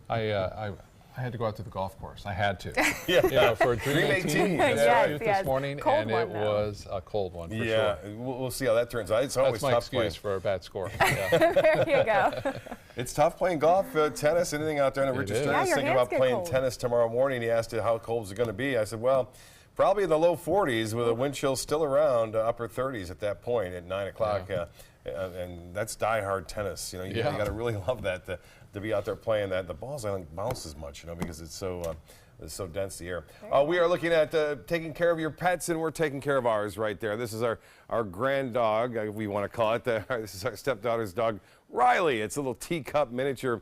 I had to go out to the golf course. I had to. Yeah. For a Dream 18 this morning, cold and it was a cold one for sure. Yeah, we'll see how that turns out. It's always That's my tough excuse playing. for a bad score. There you go. It's tough playing golf, tennis, anything out there. And Richard is. Stern is your thinking hands about get playing cold. tennis tomorrow morning. He asked how cold is it going to be. I said, well, probably in the low 40s with a wind chill still around upper 30s at that point at 9 o'clock. And that's die-hard tennis. You know, you got to really love that to be out there playing that. The balls, I don't bounce as much, you know, because it's so dense, the air. We are looking at taking care of your pets, and we're taking care of ours right there. This is our grand dog, we want to call it. This is our stepdaughter's dog, Riley. It's a little teacup miniature.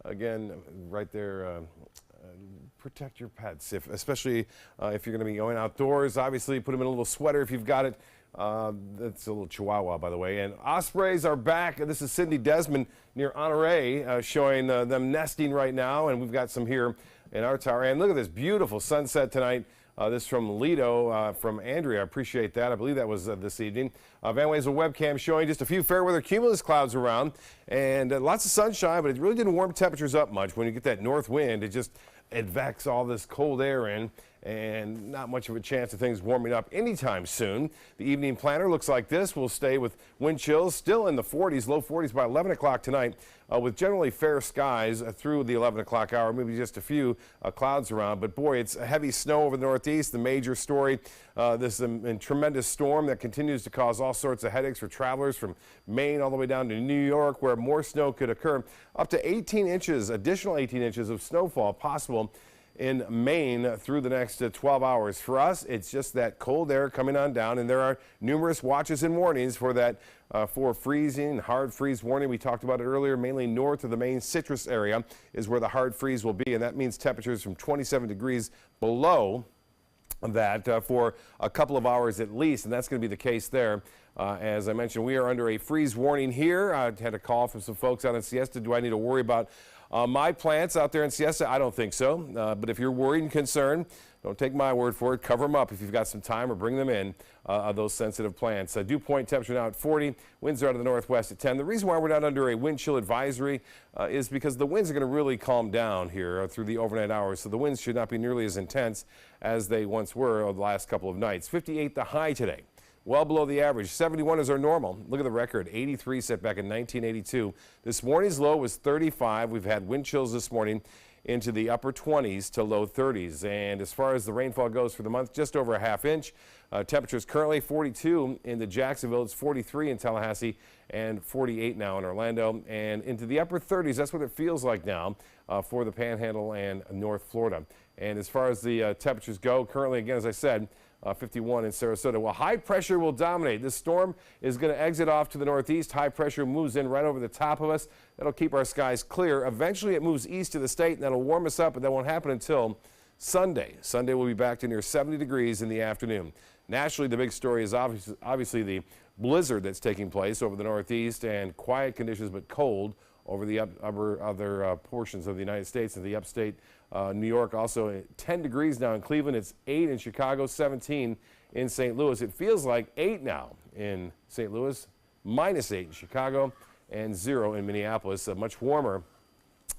Again, right there. Protect your pets, especially if you're going to be going outdoors. Obviously, put them in a little sweater if you've got it. That's a little Chihuahua, by the way. And ospreys are back. This is Cindy Desmond near Honore, showing them nesting right now. And we've got some here in our tower. And look at this beautiful sunset tonight. This from Lido, from Andrea. I appreciate that. I believe that was this evening. Van Way's webcam showing just a few fair weather cumulus clouds around. And lots of sunshine, but it really didn't warm temperatures up much. When you get that north wind, it advects all this cold air in, and not much of a chance of things warming up anytime soon. The evening planner looks like this. We'll stay with wind chills still in the 40s, low 40s by 11 o'clock tonight, with generally fair skies through the 11 o'clock hour, maybe just a few clouds around. But boy, it's a heavy snow over the northeast. The major story, this tremendous storm that continues to cause all sorts of headaches for travelers from Maine all the way down to New York, where more snow could occur. Up to 18 inches, additional 18 inches of snowfall possible in Maine through the next 12 hours. For us, it's just that cold air coming on down, and there are numerous watches and warnings for that for freezing, hard freeze warning. We talked about it earlier. Mainly north of the Maine citrus area is where the hard freeze will be, and that means temperatures from 27 degrees below that for a couple of hours at least, and that's going to be the case there. As I mentioned, we are under a freeze warning here. I had a call from some folks out in Siesta. Do I need to worry about my plants out there in Siesta? I don't think so. But if you're worried and concerned, don't take my word for it. Cover them up if you've got some time, or bring them in, those sensitive plants. Dew point temperature now at 40. Winds are out of the northwest at 10. The reason why we're not under a wind chill advisory is because the winds are going to really calm down here through the overnight hours. So the winds should not be nearly as intense as they once were over the last couple of nights. 58 the high today. Well below the average. 71 is our normal. Look at the record. 83 set back in 1982. This morning's low was 35. We've had wind chills this morning into the upper 20s to low 30s. And as far as the rainfall goes for the month, just over a half inch. Temperatures currently 42 in Jacksonville. It's 43 in Tallahassee and 48 now in Orlando. And into the upper 30s, that's what it feels like now for the Panhandle and North Florida. And as far as the temperatures go, currently, again, as I said, 51 in Sarasota. Well, high pressure will dominate. This storm is going to exit off to the northeast. High pressure moves in right over the top of us. That'll keep our skies clear. Eventually, it moves east of the state, and that'll warm us up, but that won't happen until Sunday. Sunday, we'll be back to near 70 degrees in the afternoon. Nationally, the big story is obviously the blizzard that's taking place over the northeast, and quiet conditions but cold over the other portions of the United States and the upstate. New York also 10 degrees now in Cleveland. It's 8 in Chicago, 17 in St. Louis. It feels like 8 now in St. Louis, -8 in Chicago, and 0 in Minneapolis. Much warmer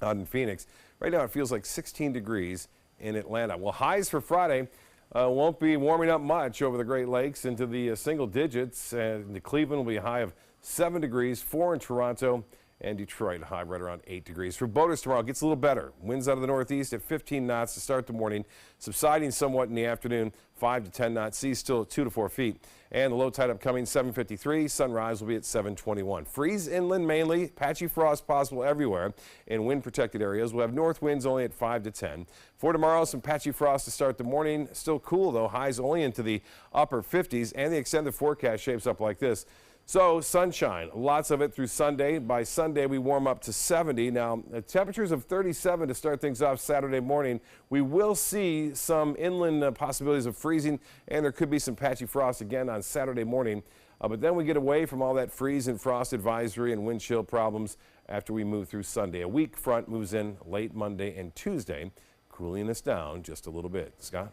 out in Phoenix. Right now it feels like 16 degrees in Atlanta. Well, highs for Friday won't be warming up much over the Great Lakes into the single digits. And Cleveland will be a high of 7 degrees, 4 in Toronto, and Detroit high right around 8 degrees. For boaters tomorrow, it gets a little better. Winds out of the northeast at 15 knots to start the morning, subsiding somewhat in the afternoon, 5 to 10 knots. Seas still at 2 to 4 feet. And the low tide upcoming 7:53. Sunrise will be at 7:21. Freeze inland mainly, patchy frost possible everywhere in wind protected areas. We'll have north winds only at 5 to 10. For tomorrow, some patchy frost to start the morning. Still cool though, highs only into the upper 50s, and the extended forecast shapes up like this. So sunshine, lots of it through Sunday. By Sunday, we warm up to 70. Now, temperatures of 37 to start things off Saturday morning. We will see some inland possibilities of freezing, and there could be some patchy frost again on Saturday morning. But then we get away from all that freeze and frost advisory and wind chill problems after we move through Sunday. A weak front moves in late Monday and Tuesday, cooling us down just a little bit. Scott?